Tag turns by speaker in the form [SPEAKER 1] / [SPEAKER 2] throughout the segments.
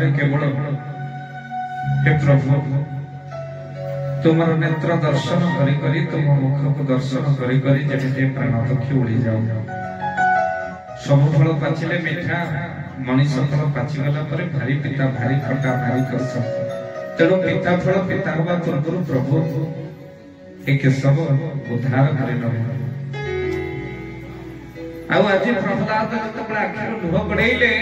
[SPEAKER 1] ମନରେ କେବଳ हे प्रभु तुमर नेत्र दर्शन करी करी तुम मुख को दर्शन करी करी जेते प्राण पक्षी उड़ी जाओ सब फल पाचिले मीठा मनीष फल पाचिगला पर भारी पिता भारी खटा भारी कष्ट तेणु पिता फल पिता हवा पूर्व प्रभु एक सब उद्धार करे न आज प्रहलाद जब आखिर लुह गड़ेले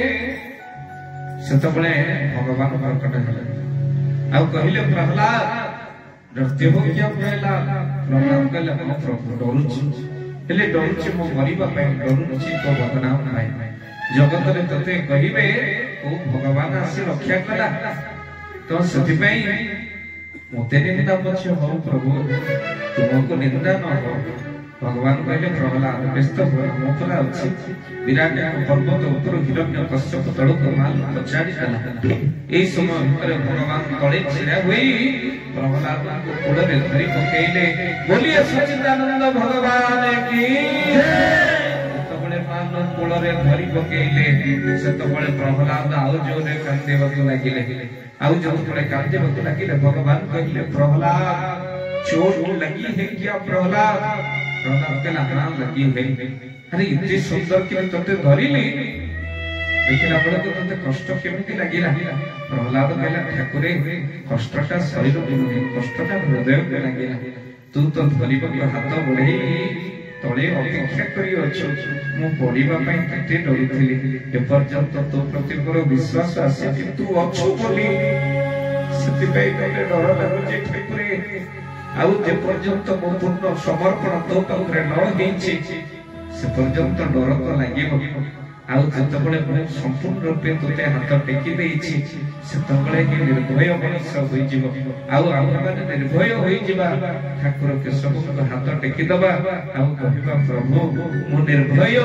[SPEAKER 1] से भगवान प्रकट हेले कहले प्रहलाद डरते हो क्या प्रहलाद कहले हम प्रभु डरुची हेले डरुची मो मरिबा पे डरुची तो बदनाम पाए जगत रे तते कहिबे ओ भगवान आसी रक्षा कला तो सति पई मोते निंदा पछ हो प्रभु तुमको निंदा न हो भगवान कहले प्रहलाद व्यस्त हो परा अछि विराट पर्वत ऊपर हिरण्य कश्यप तड़क माल पचाड़ी देला एई समय भितर भगवान तळे छिड़ा होई प्रहलाद को कोड़े धरि पकेइले बोलिए सच्चिदानंद भगवान की जय मान कोड़े धरि पकेइले सेतबळे प्रहलाद आउ जोरे कांदेबक लागिले आउ जोरे कांदेबक लागिले भगवान कहले प्रहलाद चोट लगी है क्या प्रहलाद प्रहलाद के नाम लगी है अरे इतनी सुंदर कि तोते धरिली देखिला बळे तो तोते कष्ट केमिति लागिला प्रहलाद कहला ठाकुरे कष्टटा शरीर नुहे कष्टटा हृदय के लागिला तू तो धरिब के हाथ बढे तळे अपेक्षा करी अछु मु पढिबा पई केते डरुथिली ए पर्यंत तो प्रति मोर विश्वास आसे कि तू अछु बोली सति पई कहले डर लागुची ठाकुरे आउ जे पर्यंत मो पूर्ण समर्पण तो पाखरे न हेछि से पर्यंत डर तो लागिबो आउ जतबळे मु संपूर्ण रूपे तोते हाथ टेकी देछि सेतबळे कि निर्भय मनुष्य होई जिवो आउ आम माने निर्भय होई जिबा ठाकुर के सब हाथ टेकी दबा आउ कहिबा प्रभु मु निर्भय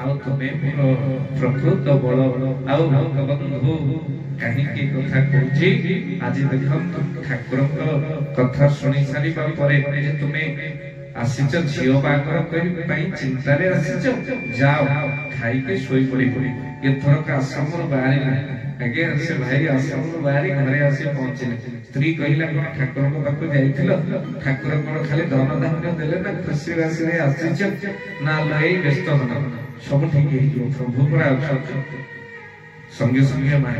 [SPEAKER 1] आउ तमे मोर प्रकृत बल आउ भगवंतु कहीं की कथा कहूची आज देखम ठाकुर कथा सुनी सारी परे तुमे आसीच झियो बागर कहि पई चिंता रे आसीच जाओ खाई के सोई पड़ी एथर का आश्रम बाहरी ना आगे से भाई आश्रम बाहरी घरे आसी पहुंचले स्त्री कहिला ठाकुर को पाको जाइथिलो ठाकुर को खाली धन धान्य देले ना खुशी राशि रे आसीच ना लई व्यस्त होना सब ठीक है प्रभु पर संगे संगे माय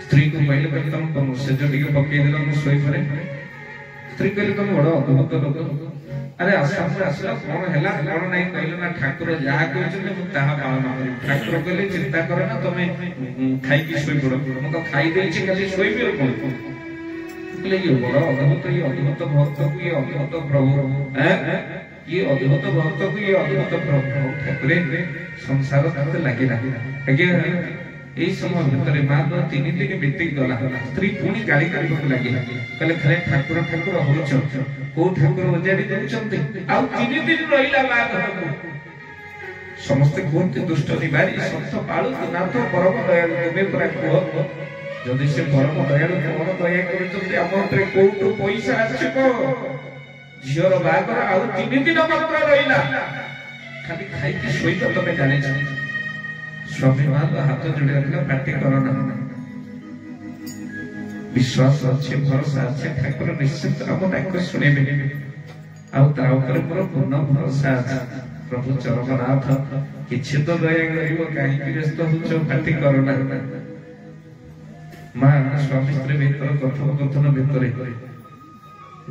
[SPEAKER 1] स्त्री को पहले तुम से जो टिके पके देला मु सोई परे स्त्री कहले तुम बड़ अद्भुत लोक अरे आश्रम से आसला कोन हैला कोन नहीं कहले ना ठाकुर जहा कहछन मु ताहा पालन करी ठाकुर कहले चिंता करो ना तुमे खाई की सोई पड़ो मु तो खाई देई छी खाली सोई भी कोन कहले ये बड़ अद्भुत भक्त को ये अद्भुत प्रभु हैं ये अद्भुत भक्त को ये अद्भुत प्रभु ठाकुर संसार तते लागि आगे এই সময় ভিতরে মাত্র 3 দিন বিতি গলা স্ত্রী পুনি গালি কারিବାକୁ লাগিলা কলে খরে ঠাকুর ঠাকুর হউছ কো ঠাকুর ওজাಡಿ দেউଛନ୍ତି ଆଉ 3 দিন রইলা মা ঘরକୁ ସମସ୍ତେ କୁହନ୍ତି ଦୁଷ୍ଟ ନିବାରୀ ସତ ପାଳୁ ନା ତ ପରମ ଦୟାଳୁ ତେବେ ପୁରା କୁହ ଯଦି ସେ ପରମ ଦୟାଳୁ କେବଳ ଦୟା କରୁଛନ୍ତି ଆମ ଉପରେ କୋଉଠୁ ପଇସା ଆସିବ ଝିଅର ବାହାଘର ଆଉ 3 ଦିନ ମାତ୍ର ରହିଲା ଖାଲି ଖାଇକି ଶୋଇତ ତମେ ଜାଣିଛ स्वामी मान हाथ जोड़े रखना पार्टी करना विश्वास अच्छे भरोसा अच्छे ठाकुर निश्चित हम ताको सुनेबे आउ ता ऊपर मोर पूर्ण भरोसा अछि प्रभु चरणनाथ किछि तो दया करिवो काहे कि व्यस्त होछ पार्टी करना मां स्वामी स्त्री भीतर कथोपकथन भीतर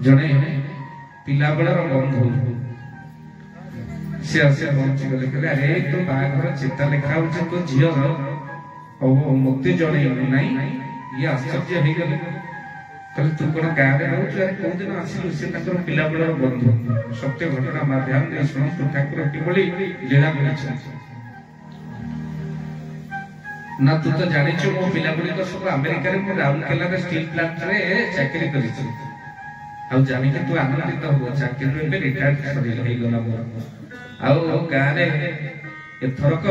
[SPEAKER 1] जने पिला बेलार बंधु से आसे पहुंची गले कहले अरे तो बाघर चिता लिखा होछ तो झियो ओ मुक्ति जणे नाही ये आश्चर्य हे गले कहले तू कोन गारे रहू अरे को दिन आसिलु से ताकर पिला बेलार बंधु सत्य घटना माध्यम दे सुन तो ठाकुर की बोली लीला बोली ना तू तो जानि छ मो पिला बोली तो सब अमेरिका रे मो राउरकेला रे स्टील प्लांट रे चाकरी करि छ आ जानि के तू आनंदित हो चाकरी रे रिटायर्ड सरी हे गला मो आउ गारे एथरक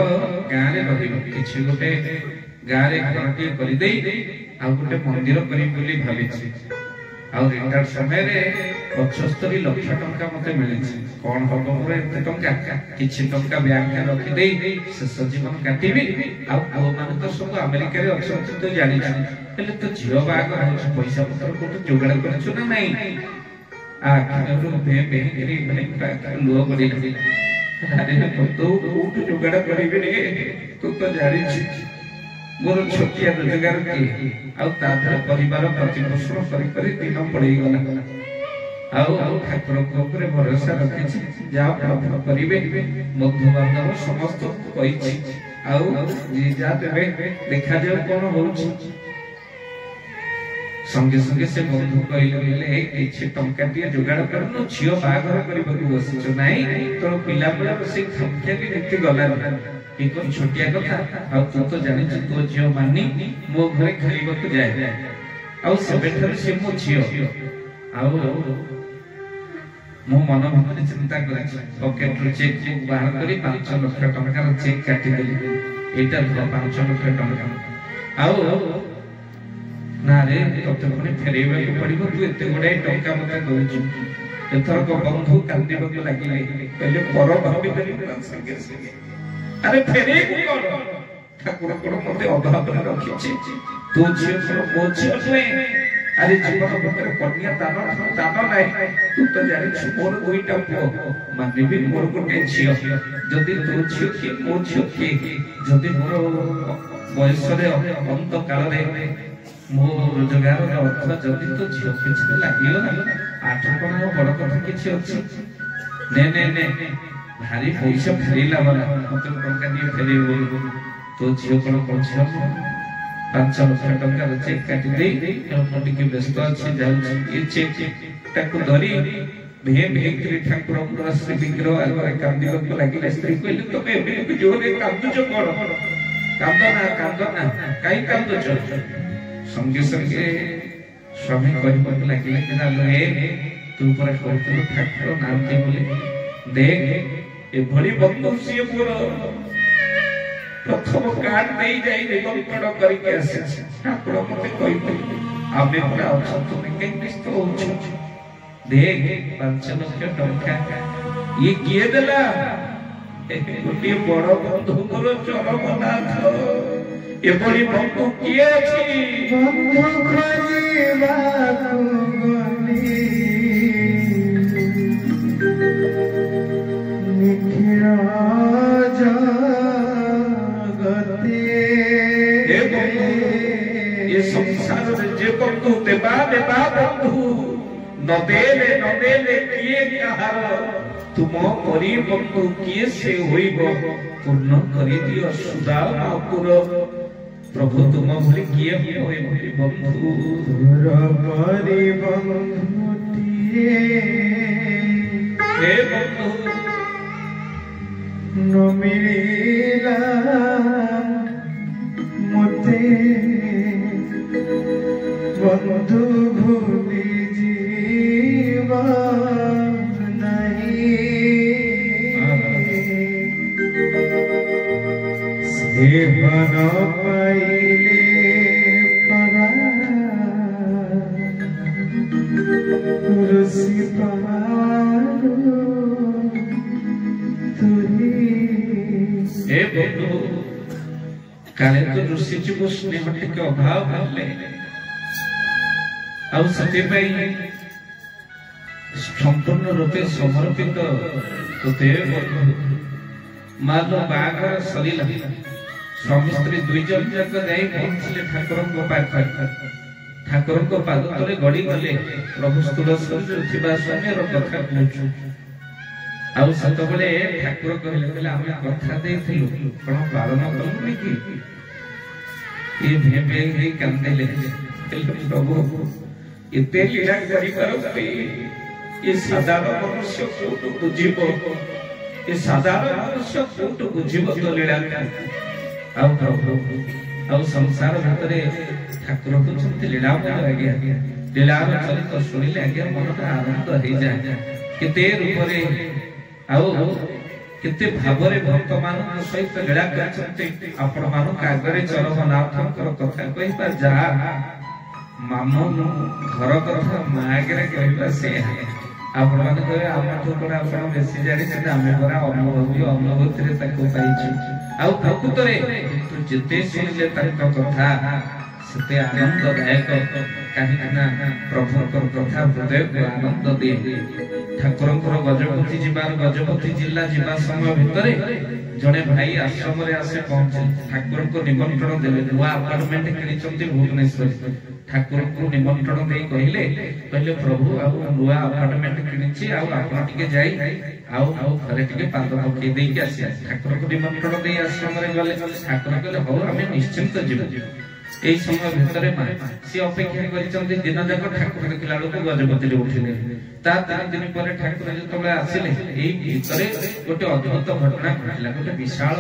[SPEAKER 1] गारे रहिबो किछि गोटे गारे घरटी करि देई आउ गोटे मंदिर करी बोली भाबी छी ଆଉ ରିଟାୟାର୍ଡ ସମୟରେ 75 ଲକ୍ଷ ଟଙ୍କା ମତେ ମିଳିଛି। କଣ ହବ ମୋର ଏତେ ଟଙ୍କା? କିଛି ଟଙ୍କା ବ୍ୟାଙ୍କରେ ରଖିଦେଇ ଶେଷ ଜୀବନ କାଟିବି। ଆଉ ପୁଅମାନେ ତ ସବୁ ଆମେରିକାରେ ଅଛନ୍ତି ତୁ ଜାଣିଛୁ, ହେଲେ ତୋ ଝିଅ ବାହାଘର ହଉଛି, ପଇସା ପତ୍ର କୋଉଠୁ ଯୋଗାଡ଼ କରିଛୁ ନା ନାଇଁ? ଲୁହ ଗଡିଲା। ତୁ କୋଉଠୁ ଯୋଗାଡ଼ କରିବି ରେ? ତୁ ତ ଜାଣିଛୁ ମୋର ଛୋଟିଆ ରୋଜଗାର କିଏ, ଆଉ ତା ଦ୍ୱାରା ପରିବାର ପ୍ରତିପୋଷଣ କରି କରି ଦିନ ପଳେଇଗଲା। ଆଉ ଠାକୁରଙ୍କ ଉପରେ ଭରସା ରଖିଛି, ଯାହା ପ୍ରାର୍ଥନା କରିବେ। ବନ୍ଧୁବାନ୍ଧବ ସମସ୍ତଙ୍କୁ କହିଛି, ଆଉ ଯାହା ଦେବେ ଦେଖାଯାଉ କଣ ହଉଛି। ସଙ୍ଗେ ସଙ୍ଗେ ସେ ବନ୍ଧୁ କହିଲେ କିଛି ଟଙ୍କାଟିଏ ଯୋଗାଡ଼ କରୁନୁ, ଝିଅ ବାହାଘର କରିବାକୁ ବସିଛୁ ନାହିଁ, ତୋର ପିଲାବେଳର ସେ ଖାମଖିଆଲି ନୀତି ଗଲାନି। ଏ କଣ ଛୋଟିଆ କଥା? ଆଉ ତୁ ତ ଜାଣିଛୁ ତୋ ଝିଅ ମାନି ମୋ ଘରେ ଖାଇବାକୁ ଯାଏ, ଆଉ ସେବେଠାରୁ ସେ ମୋ ଝିଅ। ଆଉ ମୁଁ ମନ ଭିତରେ ଚିନ୍ତା କରିଛି, ପକେଟରୁ ଚେକ୍ ବୁକ୍ ବାହାର କରି 5 ଲକ୍ଷ ଟଙ୍କାର ଚେକ୍ କାଟିଦେଲି। ଏଇଟା 5 ଲକ୍ଷ ଟଙ୍କା। ଆଉ ନା ରେ, ତତେ ପୁଣି ଫେରେଇବାକୁ ପଡିବ, ତୁ ଏତେ ଗୁଡାଏ ଟଙ୍କା ମତେ ଦଉଛୁ। ଏଥରକ ବନ୍ଧୁ କାନ୍ଦିବାକୁ ଲାଗିଲେ, କହିଲେ ପର ଭାବିଦେଲି ସାଙ୍ଗେ ସାଙ୍ଗେ। ଆରେ ଫେରେଇବୁ କଣ? ଠାକୁର କଣ ମତେ ଅଭାବରେ ରଖିଛି? ତୋ ଝିଅ କଣ ମୋ ଝିଅ ନୁହେଁ? ଆରେ ଜୀବନ ଭିତରେ କନ୍ୟା ଦାନ ନାହିଁ। ତୁ ତ ଜାଣିଛୁ ମୋର 2ଟା ପୁଅ, ମାନିବି ମୋର ଗୋଟେ ଝିଅ। ଯଦି ତୋ ଝିଅ କିଏ ମୋ ଝିଅ କିଏ? ଯଦି ମୋର ବୟସରେ ଅନ୍ତ କାଳରେ ମୋ ରୋଜଗାରର ଅର୍ଥ ଯଦି ତୋ ଝିଅ ପିଛରେ ଲାଗିଗଲା, 8 ଟଙ୍କା ବଡ କଥା କିଛି ଅଛି? ନେ ଭାରି ପଇସା ଫେରେଇଲା ବାଲା, ମତେ ଟଙ୍କା দিয়ে ଫେରେଇବ। ତୋ ଝିଅ କଣ ମୋ ଝିଅ? 5 ଲକ୍ଷ ଟଙ୍କାର ଚେକ୍ କାଟି ଦେଇ ମୁଁ ଟିକେ ବ୍ୟସ୍ତ ଅଛି, ଯାଉଛି। ଏ ଚେକ୍ ତାକୁ ଧରି ଭେଁ ଠାକୁରଙ୍କର ଶ୍ରୀ ବିଗ୍ରହ ଆଗରେ କାନ୍ଦିବାକୁ ଲାଗିଲା। ସ୍ତ୍ରୀ କହିଲେ, ତମେ ଏମିତି ଜୋରରେ କାନ୍ଦୁଛ କଣ? କାନ୍ଦ ନା, କାହିଁ କାନ୍ଦୁଛ? ସଙ୍ଗେ ସଙ୍ଗେ ସ୍ୱାମୀ କହିବାକୁ ଲାଗିଲେ, ତୁ ପରା କହୁଥିଲୁ ଠାକୁର ନାହାନ୍ତି ବୋଲି। ଦେଖ ଏଭଳି ବନ୍ଧୁ ସିଏ ମୋର ପ୍ରଥମ କାର୍ଡ ଦେଇ ଯାଇ ନିମନ୍ତ୍ରଣ କରିକି ଆସିଛି। ଠାକୁର ମତେ କହିଥିଲେ ଆମେ ପରା ଅଛୁ, ତୁମେ କାହିଁ ବ୍ୟସ୍ତ ହଉଛ? ଦେଖ 5 ଲକ୍ଷ ଟଙ୍କା ଇଏ କିଏ ଦେଲା? ଗୋଟିଏ ବଡ ବନ୍ଧୁଙ୍କର ଚରମ ନାଥ। ଏଭଳି ବନ୍ଧୁ କିଏ ଅଛି? ବନ୍ଧୁ ଖୋଜିବାକୁ ଗଲି ନିଖିଳ ଜଗତେ। ଏ ସଂସାରରେ ଯେ ବନ୍ଧୁ ଦେବା ବନ୍ଧୁ ନଦେଲେ କିଏ କାହାର? ତୁମ ପରି ବନ୍ଧୁ କିଏ ସେ ହୋଇବ? ପୂର୍ଣ୍ଣ କରିଦିଅ ସୁଦାମପୁର ପ୍ରଭୁ, ତୁମ ଭଳି କିଏ ହୁଏ ବନ୍ଧୁ? ପରି ବନ୍ଧୁଟିଏ ହେ ବନ୍ଧୁ ନ ମିଳିଲା ମତେ, ବନ୍ଧୁ ଭୁଲି ଯିବା ନାହିଁ। ସେବନ ପାଇଲେ ପରା ଋଷି ପାରୁ ତୁହି। ହେ ବନ୍ଧୁ, କାଳେ ତ ଋଷି ଯୁଗ ସ୍ନେହ ଟିକେ ଅଭାବ ହେଲେ, ଆଉ ସେଥିପାଇଁ ସମ୍ପୂର୍ଣ୍ଣ ରୂପେ ସମର୍ପିତ ତୋତେ ବନ୍ଧୁ। ମାଲ ବାହାଘର ସରିଲା, ସ୍ୱାମୀ ସ୍ତ୍ରୀ 2 ଜଣ ଯାକ ଯାଇ ପହଞ୍ଚିଲେ ଠାକୁରଙ୍କ ପାଖରେ। ଠାକୁରଙ୍କ ପାଦ ତଳେ ଗଡି ଗଲେ, ପ୍ରଭୁ ତୁଳସୀରେ ଥିବା ସ୍ୱାମୀର କଥା କହୁଛୁ। ଆଉ ସେତେବେଳେ ଠାକୁର କହିଲେ, ଆମେ କଥା ଦେଇଥିଲୁ, କଣ ପାଳନ କଲୁନି କି? ଏ ଭେ ହେଇ କାନ୍ଦିଲେ। ପ୍ରଭୁ ଏତେ ଲୀଳା କରିପାରନ୍ତି, ଏ ସାଧାରଣ ମନୁଷ୍ୟ କୋଉଠୁ ବୁଝିବ? ଏ ସାଧାରଣ ମନୁଷ୍ୟ କୋଉଠୁ ବୁଝିବ ତ ଲୀଳା? ଆଉ ପ୍ରଭୁ ଆଉ ସଂସାର ଭିତରେ ଠାକୁର କହୁଛନ୍ତି ଲୀଳାମୟ। ଆଜ୍ଞା ଲୀଳାର ଚରିତ ଶୁଣିଲେ ଆଜ୍ଞା ମନଟା ଆନନ୍ଦ ହେଇଯାଏ। କେତେ ରୂପରେ ଆଉ କେତେ ଭାବରେ ଭକ୍ତମାନଙ୍କ ସହିତ ଲୀଳା କରିଛନ୍ତି। ଆପଣ ମାନଙ୍କ ଆଗରେ ଚରମନାଥଙ୍କର କଥା କହିବା ଯାହା ମାମୁଁ ଘର କଥା ମା ଆଗରେ କହିବା ସେଇଆ। ଆପଣ ମାନେ କହିବେ ଆମଠୁ କଣ ଆପଣ ବେଶୀ ଜାଣିଛନ୍ତି, ଆମେ ପରା ଅନୁଭୂତିରେ ତାକୁ ପାଇଛୁ। ଆଉ ପ୍ରକୃତରେ ଯେତେ ଶୁଣିଲେ ତାଙ୍କ କଥା ସେତେ ଆନନ୍ଦଦାୟକ, କାହିଁକି ନା ପ୍ରଭୁଙ୍କର କଥା ହୃଦୟକୁ ଆନନ୍ଦ ଦିଏ। ଠାକୁରଙ୍କର ଗଜପତି ଜିଲ୍ଲା ଯିବା ସମୟ ଭିତରେ ଜଣେ ଭାଇ ଆଶ୍ରମରେ ଆସି ପହଞ୍ଚିଲେ। ଠାକୁରଙ୍କୁ ନିମନ୍ତ୍ରଣ ଦେଲେ। ନୂଆ ଆପାର୍ଟମେଣ୍ଟ କିଣିଛନ୍ତି ଭୁବନେଶ୍ୱରରେ। ଠାକୁରଙ୍କୁ ନିମନ୍ତ୍ରଣ ଦେଇ କହିଲେ ପ୍ରଭୁ ଆଉ ନୂଆ ଆପାର୍ଟମେଣ୍ଟ କିଣିଛି, ଆଉ ଆପଣ ଟିକେ ଯାଇ ଆଉ ଘରେ ଟିକେ ପାଦ ପକେଇ ଦେଇକି ଆସିବା। ଠାକୁରଙ୍କୁ ନିମନ୍ତ୍ରଣ ଦେଇ ଆଶ୍ରମରେ ଗଲେ। ଠାକୁର କହିଲେ ହଉ ଆମେ ନିଶ୍ଚିନ୍ତ ଯିବୁ। এই সময় ভিতরে সে অপেক্ষা করেছেন দিন যাক ঠাকুর দেখিলা বেড়ে গজপতি উঠিলে। তার 3 দিন পরে ঠাকুর যেতবে আসলে এই ভিতরে গোটে অদ্ভুত ঘটনা ঘটিলা। গোটে বিশাল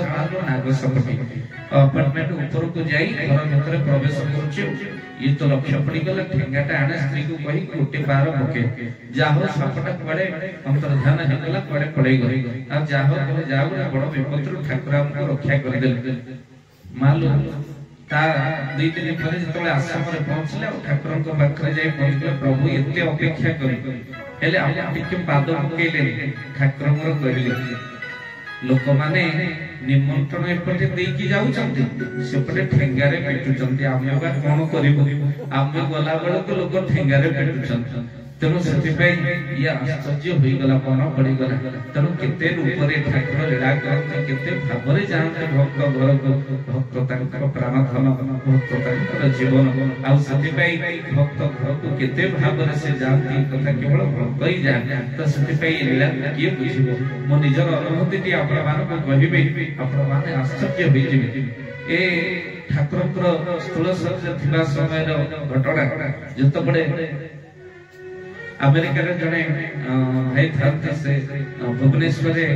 [SPEAKER 1] নাগ সাপটি আপার্টমেন্ট উপরକୁ যাই ঘর ভিতরে প্রবেশ করছে। ইয়ে তো লক্ষ্য পড়িগলা, ঠেঙ্গাটা আনে স্ত্রী কু কহি গোটে বার পকে যা হোক সাপটা কুয়াড়ে অন্তর্ধান হয়েগলা, কুয়াড়ে পড়াই গলে। আর যা হোক যা বড় বিপদରୁ ঠাকুর আমাকে রক্ষা করেদেলে। মালু ତା 2 ଦିନ ପରେ ଯେତେବେଳେ ଆଶ୍ରମରେ ପହଞ୍ଚିଲେ ଆଉ ଠାକୁରଙ୍କ ପାଖରେ ଯାଇ ପହଞ୍ଚିଲେ, ପ୍ରଭୁ ଏତେ ଅପେକ୍ଷା କରି ହେଲେ ଆପଣ ଟିକେ ପାଦ ପକେଇଲେ। ଠାକୁରଙ୍କର କହିଲେ ଲୋକମାନେ ନିମନ୍ତ୍ରଣ ଏପଟେ ଦେଇକି ଯାଉଛନ୍ତି, ସେପଟେ ଠେଙ୍ଗାରେ ପେଟୁଛନ୍ତି, ଆମେ ବା କଣ କରିବୁ? ଆମେ ଗଲା ବେଳକୁ ଲୋକ ଠେଙ୍ଗାରେ ପେଟୁଛନ୍ତି। ତେଣୁ ସେଥିପାଇଁ ଇଏ ଆଶ୍ଚର୍ଯ୍ୟ ହୋଇଗଲା, ମନ ପଡିଗଲା। ତେଣୁ କେତେ ରୂପରେ ଠାକୁର ଲୀଳା କରନ୍ତି, କେତେ ଭାବରେ ଯାଆନ୍ତି ଭକ୍ତ ଘରକୁ। ଭକ୍ତ ତାଙ୍କର ପ୍ରାଣଧନ, ଭକ୍ତ ତାଙ୍କର ଜୀବନ। ଆଉ ସେଥିପାଇଁ ଭକ୍ତ ଘରକୁ କେତେ ଭାବରେ ସେ ଯାଆନ୍ତି, କଥା କେବଳ ଭକ୍ତ ହିଁ ଯାଆନ୍ତି। ତ ସେଥିପାଇଁ ଲୀଳା କିଏ ବୁଝିବ? ମୋ ନିଜର ଅନୁଭୂତିଟି ଆପଣମାନଙ୍କୁ କହିବି, ଆପଣମାନେ ଆଶ୍ଚର୍ଯ୍ୟ ହୋଇଯିବେ। ଏ ଠାକୁରଙ୍କର ସ୍ଥୂଳ ଶଯ୍ୟା ଥିବା ସମୟର ଘଟଣା। ଯେତେବେଳେ ଆମେରିକାରେ ଜଣେ ଭାଇ ଥାନ୍ତି, ସେ ଭୁବନେଶ୍ୱରରେ,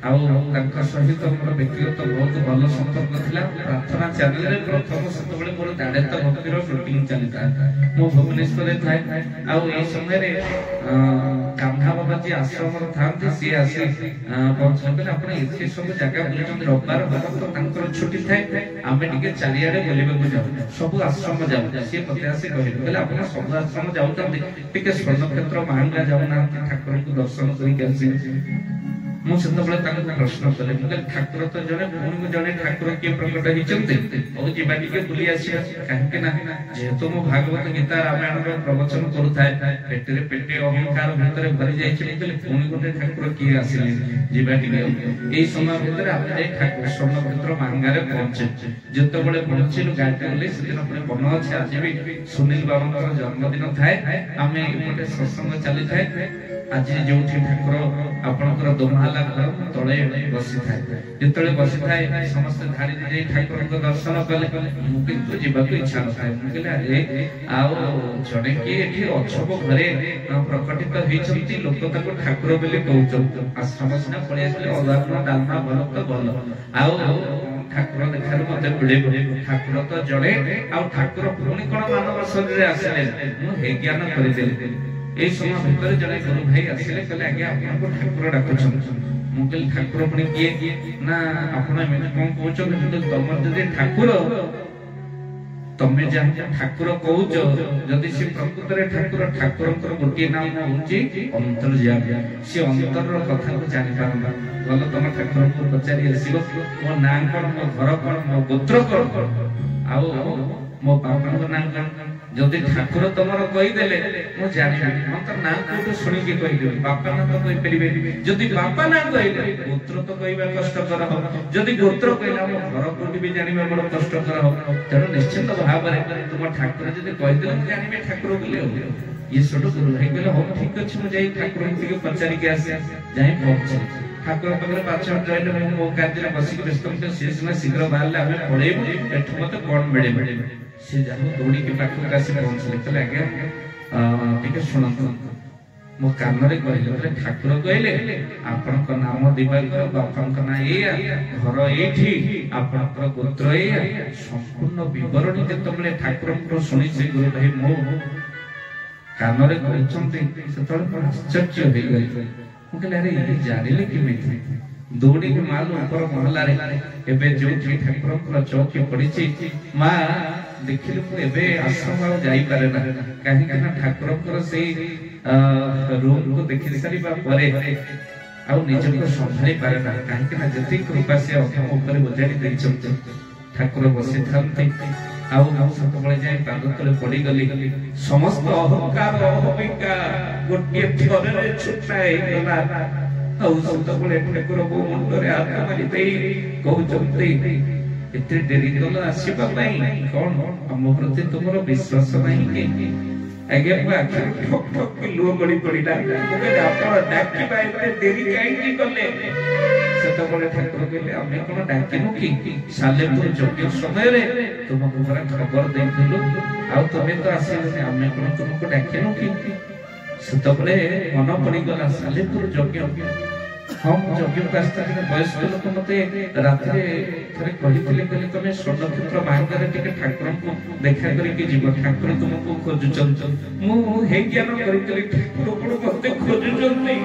[SPEAKER 1] ଆଉ ତାଙ୍କ ସହିତ ମୋର ବ୍ୟକ୍ତିଗତ ବହୁତ ଭଲ ସମ୍ପର୍କ ଥିଲା। ପ୍ରାର୍ଥନା ଚ୍ୟାନେଲରେ ପ୍ରଥମ ସେତେବେଳେ ମୋର ଦାଡେତ ଭକ୍ତିର ସୁଟିଂ ଚାଲିଥାଏ। ମୁଁ ଭୁବନେଶ୍ୱରରେ ଥାଏ। ଆଉ ଏଇ ସମୟରେ କାହ୍ନା ବାବାଜୀ ଆଶ୍ରମରେ ଥାନ୍ତି। ସିଏ ଆସି ପହଞ୍ଚିଲେ, ଆପଣ ଏତେ ସବୁ ଜାଗା ବୁଲିଛନ୍ତି, ରବିବାର ହବ ତ ତାଙ୍କର ଛୁଟି ଥାଏ, ଆମେ ଟିକେ ଚାରିଆଡେ ବୁଲିବାକୁ ଯାଉ, ସବୁ ଆଶ୍ରମ ଯାଉ। ସିଏ ମତେ ଆସି କହିଲେ ଆପଣ ସବୁ ଆଶ୍ରମ ଯାଉଛନ୍ତି, ଟିକେ ସ୍ୱର୍ଣ୍ଣକ୍ଷେତ୍ର ମାହାଙ୍ଗା ଯାଉନାହାନ୍ତି, ଠାକୁରଙ୍କୁ ଦର୍ଶନ କରିକି ଆସିବେ। ମୁଁ ସେତେବେଳେ ତାଙ୍କୁ ପ୍ରଶ୍ନ କଲି, ମୁଁ କହିଲି ଠାକୁର ତ ଜଣେ, ପୁଣି ଜଣେ ଠାକୁର କିଏ ପ୍ରକଟ ହେଇଛନ୍ତି, ହଉ ଯିବା ଟିକେ ବୁଲି ଆସିବା। କାହିଁକି ନା ଯେହେତୁ ମୁଁ ଭାଗବତ ଗୀତା ରାମାୟଣର ପ୍ରବଚନ କରୁଥାଏ, ପେଟରେ ପେଟେ ଅହଙ୍କାର ଭିତରେ ଭରି ଯାଇଛି। ମୁଁ କହିଲି ପୁଣି ଗୋଟେ ଠାକୁର କିଏ ଆସିଲେ, ଯିବା ଟିକେ। ଏଇ ସମୟ ଭିତରେ ଆମେ ଯାଇ ଠାକୁର ସ୍ୱର୍ଣ୍ଣକ୍ଷେତ୍ର ମାହାଙ୍ଗାରେ ପହଞ୍ଚେ। ଯେତେବେଳେ ପହଞ୍ଚିଲୁ ଗାଡିରେ ଗଲେ, ସେଦିନ ପୁଣି ମନ ଅଛି ଆଜି ବି ସୁନୀଲ ବାବୁଙ୍କର ଜନ୍ମଦିନ ଥାଏ। ଆମେ ଏପଟେ ସତ୍ସଙ୍ଗ ଚାଲିଥାଏ। ଆଜି ଯୋଉଠି ଠାକୁର ଆପଣଙ୍କର ଦୋମାଲା ଘର ତଳେ ବସିଥାଏ, ଯେତେବେଳେ ବସିଥାଏ ସମସ୍ତେ ଧାଡିରେ ଯାଇ ଠାକୁରଙ୍କ ଦର୍ଶନ କଲେ। ମୁଁ କିନ୍ତୁ ଯିବାକୁ ଇଚ୍ଛା ନଥାଏ। ମୁଁ କହିଲି ଆରେ ଆଉ ଜଣେ କିଏ ଏଠି ଅଛବ ଘରେ ପ୍ରକଟିତ ହେଇଛନ୍ତି, ଲୋକ ତାକୁ ଠାକୁର ବୋଲି କହୁଛନ୍ତି। ଆଶ୍ରମ ସିନା ପଳେଇ ଆସିଲେ, ଅରୁଆ ଡାଲମା ଭଲ ତ ଭଲ, ଆଉ ଠାକୁର ଦେଖାରୁ ମତେ ମିଳିବ। ଠାକୁର ତ ଜଣେ, ଆଉ ଠାକୁର ପୁଣି କଣ ମାନବ ଶରୀରରେ ଆସିଲେ, ମୁଁ ହେ ଜ୍ଞାନ କରିଦେଲି। এই সময় ভিতরে জনে গুরু ভাই আসলে কলে আজ্ঞা আপনাকে ঠাকুর ডাকুছেন। মু কইলি ঠাকুর পুনি কিয়ে? না আপন এমনি কোন কହୁଛନ୍ତି, কিন্তু তমর যদি ঠাকুর, তমে যাকে ঠাকুর কହୁଛ, যদি সে প্রকৃতরে ঠাকুর, ঠাকুরଙ୍କର ଗୋଟିଏ ନାମ ହେଉଛି ଅନ୍ତର୍ଯାମୀ। ସେ ଅନ୍ତରର କଥାକୁ ଜାଣି ପାରନ୍ତି। ଭଲ ତମ ଠାକୁରଙ୍କୁ ପଚାରି ଆସିବ, ମୋ ନାଁ କଣ, ମୋ ଘର କଣ, ମୋ ଗୋତ୍ର କଣ, ଆଉ ମୋ ବାପାଙ୍କ ନାଁ କଣ। ଯଦି ଠାକୁର ତମର କହିଦେଲେ ମୁଁ ଜାଣିବି, ମୁଁ ତ ନାଁ କୋଉଠୁ ଶୁଣିକି କହିଦେବି, ବାପା ନାଁ ତ କହିପାରିବେ। ଯଦି ବାପା ନାଁ କହିଲେ ଗୋତ୍ର ତ କହିବା କଷ୍ଟକର ହବ, ଯଦି ଗୋତ୍ର କହିଲେ ଆମ ଘର କୋଉଠି ବି ଜାଣିବା ବଡ କଷ୍ଟକର ହବ। ତେଣୁ ନିଶ୍ଚିତ ଭାବରେ ତୁମ ଠାକୁର ଯଦି କହିଦେଲେ ମୁଁ ଜାଣିବି ଠାକୁର ବୋଲି। ହଉ ଇଏ ସେଠୁ ଗୁରୁ ଭାଇ କହିଲେ ହଉ ଠିକ ଅଛି, ମୁଁ ଯାଇ ଠାକୁରଙ୍କୁ ଟିକେ ପଚାରିକି ଆସେ। ଯାଇ ପହଞ୍ଚିଲି ଠାକୁର ପାଖରେ 5 ମିନିଟ୍ ରହିଲେ, ମୁଁ ମୋ କାର୍ଯ୍ୟରେ ବସିକି ବ୍ୟସ୍ତ। ସିଏ ସିନା ଶୀଘ୍ର ବାହାରିଲେ ଆମେ ପଳେଇବୁ, ଏଠୁ ମତେ କଣ ମିଳିବ। ସେ ଯାହା ଦୌଡ଼ିକି ପାଖକୁ ଆସି ପହଞ୍ଚିଲେ, କହିଲେ ଆଜ୍ଞା ଟିକେ ଶୁଣନ୍ତୁ। ମୋ କାନରେ କହିଲେ, ଠାକୁର କହିଲେ ଆପଣଙ୍କ ନାମ ଦିବାକର, ବାପାଙ୍କ ନାଁ ଏଇଆ, ଘର ଏଇଠି, ଆପଣଙ୍କର ଗୋତ୍ର ଏଇଆ, ସମ୍ପୂର୍ଣ୍ଣ ବିବରଣୀ ଯେତେବେଳେ ଠାକୁରଙ୍କୁ ଶୁଣିଛି ଗୁରୁ ଭାଇ ମୋ କାନରେ କହିଛନ୍ତି, ସେତେବେଳେ ମୁଁ ଆଶ୍ଚର୍ଯ୍ୟ ହେଇଗଲି। ମୁଁ କହିଲି ଆରେ ଇଏ ଜାଣିଲେ କେମିତି? ଦୌଡ଼ିକି ମାଲ ଉପର ମହଲାରେ ଏବେ ଯୋଉଠି ଠାକୁରଙ୍କର ଚୌକି ପଡିଛି, ମା देखिले मु एबे आश्रम आ जाई पारे ना काहे कि ना ठाकुरकर से रूम को देखि सारिबा परे आ निज को संभाली पारे ना काहे कि ना जति कृपा से अधम ऊपर बजाड़ी देई चलते ठाकुर बसी थांते आउ सब बळे जाय पाद तले पड़ी गली समस्त अहंकार अहमिका गोटे थरे छुटाई गला आउ सब बळे ठाकुर को मुंडरे हाथ मारी देई कहउचंती एते देरी कल आसीबा पई कोन हम प्रति तुमरो विश्वास नहीं के आगे में आखिर ठोक ठोक के लो गड़ी पड़ीला ओके आपण डाकी बाय एते देरी काई की कले सत बळे ठाकुर कहले हमें कोन डाकिनु की सालेपुर जोग्य समय रे तुमको बरा खबर देथिलु आ तमे तो आसीले हमें कोन तुमको डाकिनु की सत बळे मन पड़ी गला सालेपुर जोग्य हम जोग्य कास्ता के वयस्क लोक मते रात्रि थरे कहिथिले कहले तमे स्वर्ण क्षेत्र मार्गरे टिके ठाकुर को देखा करी के जीव ठाकुर तुमको खोजु चल मु हे ज्ञान करी करी ठाकुर को मते खोजु चल नहीं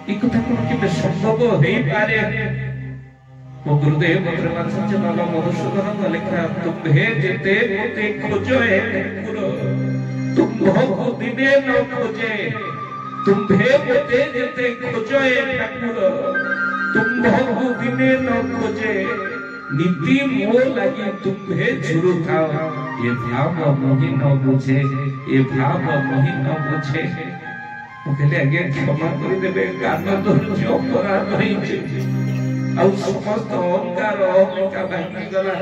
[SPEAKER 1] ई कथा कोन के संभव हे पारे ओ गुरुदेव भद्रनाथ बाबा मधुसूदन लिखा तुम हे जेते मोते खोजो हे ठाकुर तुम बहु दिने न खोजे तुम्हे मोते जेते खोजो हे ठाकुर तुम बहु दिने न खोजे नीति मो लगी तुम्हे झुरु थाओ ये भाव मोहि न बुझे ये भाव मोहि न बुझे कहले आगे क्षमा कर देबे कान धरछि अपराध होइछि आ समस्त अहंकार अहमिका भांगी गला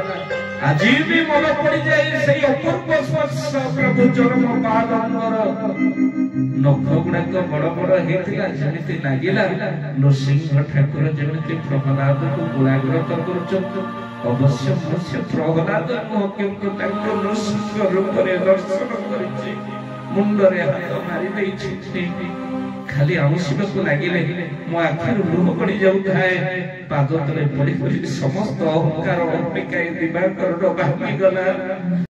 [SPEAKER 1] आज भी मन पड़ी जाए सही अपूर्व स्पर्श प्रभु चरम पाद नख गुड़ाक बड़ बड़ हेतिला जेमिति लागिला नृसिंह ठाकुर जेमिति प्रहलाद को गुणाग्रत करुचंत अवश्य मनुष्य प्रहलाद को किंतु ताको नृसिंह रूप रे दर्शन करिछि मुंडरे हाथ मारी देछि खाली आंशिक को लागिले मो आखिर लुह पड़ी जाउथाए पाद तले पड़ी पड़ी समस्त अहंकार अहमिका दिवाकर भांगी गला।